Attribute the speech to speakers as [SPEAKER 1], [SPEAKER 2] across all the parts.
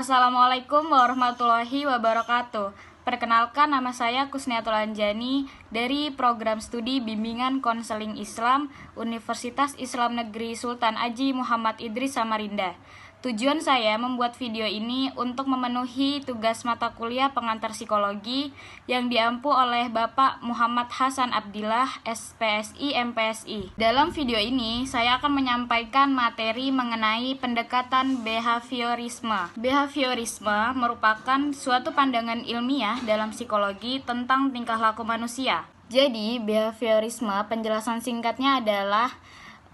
[SPEAKER 1] Assalamualaikum warahmatullahi wabarakatuh. Perkenalkan, nama saya Kusniatul Anjani dari Program Studi Bimbingan Konseling Islam Universitas Islam Negeri Sultan Aji Muhammad Idris Samarinda. Tujuan saya membuat video ini untuk memenuhi tugas mata kuliah pengantar psikologi yang diampu oleh Bapak Muhammad Hasan Abdillah, SPSI, MPSI. Dalam video ini, saya akan menyampaikan materi mengenai pendekatan behaviorisme. Behaviorisme merupakan suatu pandangan ilmiah dalam psikologi tentang tingkah laku manusia. Jadi, behaviorisme penjelasan singkatnya adalah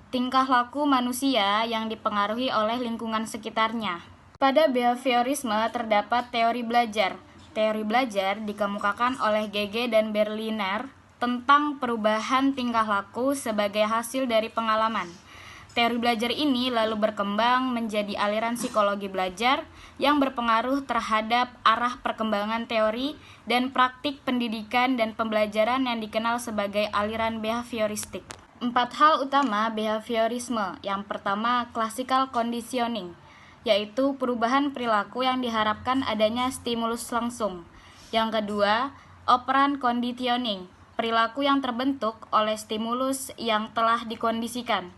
[SPEAKER 1] tingkah laku manusia yang dipengaruhi oleh lingkungan sekitarnya. Pada behaviorisme terdapat teori belajar. Teori belajar dikemukakan oleh Gege dan Berliner tentang perubahan tingkah laku sebagai hasil dari pengalaman. Teori belajar ini lalu berkembang menjadi aliran psikologi belajar yang berpengaruh terhadap arah perkembangan teori dan praktik pendidikan dan pembelajaran yang dikenal sebagai aliran behavioristik. 4 hal utama behaviorisme. Yang pertama, classical conditioning, yaitu perubahan perilaku yang diharapkan adanya stimulus langsung. Yang kedua, operant conditioning, perilaku yang terbentuk oleh stimulus yang telah dikondisikan.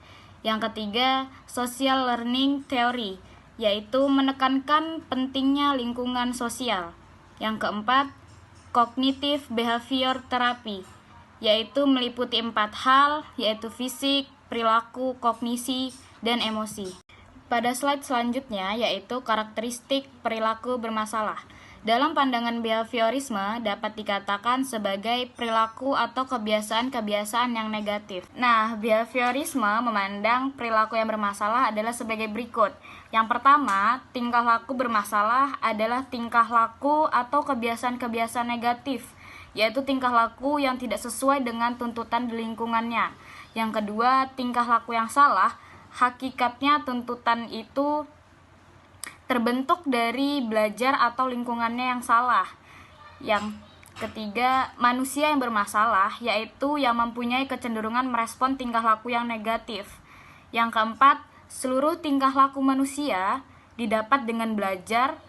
[SPEAKER 1] Yang ketiga, social learning theory, yaitu menekankan pentingnya lingkungan sosial. Yang keempat, cognitive behavior therapy, yaitu meliputi 4 hal, yaitu fisik, perilaku, kognisi, dan emosi. Pada slide selanjutnya, yaitu karakteristik perilaku bermasalah. Dalam pandangan behaviorisme dapat dikatakan sebagai perilaku atau kebiasaan-kebiasaan yang negatif. Nah, behaviorisme memandang perilaku yang bermasalah adalah sebagai berikut. Yang pertama, tingkah laku bermasalah adalah tingkah laku atau kebiasaan-kebiasaan negatif, yaitu tingkah laku yang tidak sesuai dengan tuntutan di lingkungannya. Yang kedua, tingkah laku yang salah, hakikatnya tuntutan itu terbentuk dari belajar atau lingkungannya yang salah. Yang ketiga, manusia yang bermasalah, yaitu yang mempunyai kecenderungan merespon tingkah laku yang negatif. Yang keempat, seluruh tingkah laku manusia didapat dengan belajar,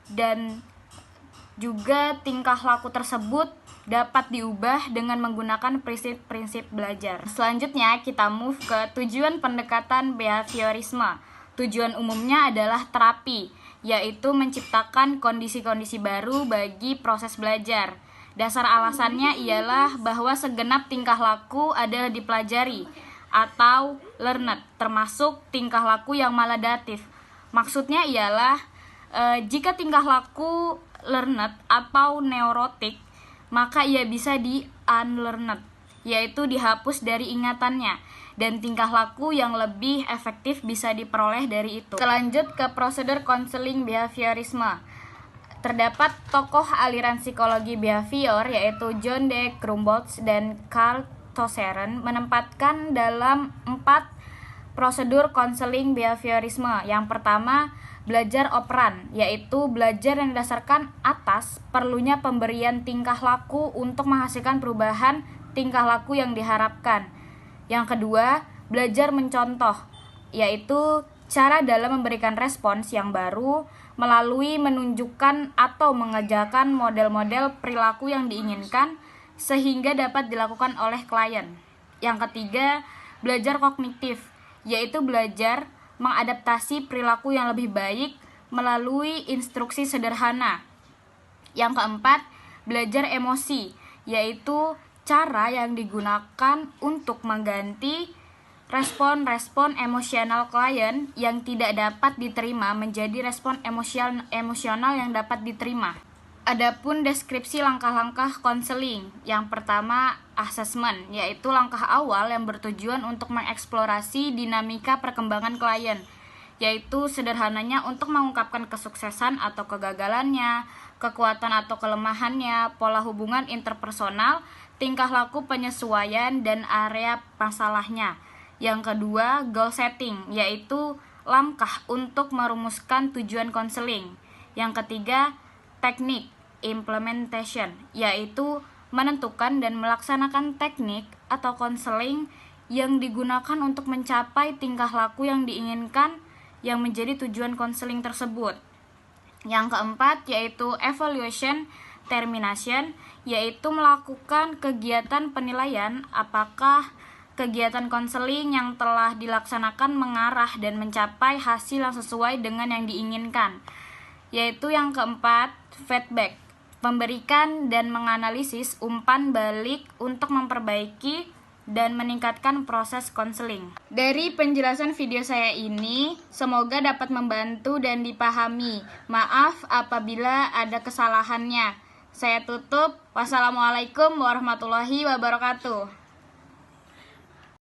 [SPEAKER 1] dan juga tingkah laku tersebut dapat diubah dengan menggunakan prinsip-prinsip belajar. Selanjutnya kita move ke tujuan pendekatan behaviorisme. Tujuan umumnya adalah terapi, yaitu menciptakan kondisi-kondisi baru bagi proses belajar. Dasar alasannya ialah bahwa segenap tingkah laku adalah dipelajari atau learned, termasuk tingkah laku yang maladatif. Maksudnya ialah jika tingkah laku learned atau neurotik, maka ia bisa di-unlearned, yaitu dihapus dari ingatannya, dan tingkah laku yang lebih efektif bisa diperoleh dari itu. Selanjut ke prosedur konseling behaviorisme. Terdapat tokoh aliran psikologi behavior yaitu John D. Krumboltz dan Carl Tosseren menempatkan dalam 4 prosedur konseling behaviorisme. Yang pertama, belajar operan, yaitu belajar yang didasarkan atas perlunya pemberian tingkah laku untuk menghasilkan perubahan tingkah laku yang diharapkan. Yang kedua, belajar mencontoh, yaitu cara dalam memberikan respons yang baru melalui menunjukkan atau mengerjakan model-model perilaku yang diinginkan sehingga dapat dilakukan oleh klien. Yang ketiga, belajar kognitif, yaitu belajar mengadaptasi perilaku yang lebih baik melalui instruksi sederhana. Yang keempat, belajar emosi, yaitu cara yang digunakan untuk mengganti respon-respon emosional klien yang tidak dapat diterima menjadi respon emosional yang dapat diterima. Adapun deskripsi langkah-langkah konseling. Yang pertama, assessment, yaitu langkah awal yang bertujuan untuk mengeksplorasi dinamika perkembangan klien, yaitu sederhananya untuk mengungkapkan kesuksesan atau kegagalannya, kekuatan atau kelemahannya, pola hubungan interpersonal, tingkah laku penyesuaian, dan area masalahnya. Yang kedua, goal setting, yaitu langkah untuk merumuskan tujuan konseling. Yang ketiga, teknik implementation, yaitu menentukan dan melaksanakan teknik atau konseling yang digunakan untuk mencapai tingkah laku yang diinginkan yang menjadi tujuan konseling tersebut. Yang keempat yaitu evaluation termination, yaitu melakukan kegiatan penilaian apakah kegiatan konseling yang telah dilaksanakan mengarah dan mencapai hasil yang sesuai dengan yang diinginkan. Yaitu yang keempat, feedback, memberikan dan menganalisis umpan balik untuk memperbaiki dan meningkatkan proses konseling. Dari penjelasan video saya ini, semoga dapat membantu dan dipahami. Maaf apabila ada kesalahannya. Saya tutup. Wassalamualaikum warahmatullahi wabarakatuh.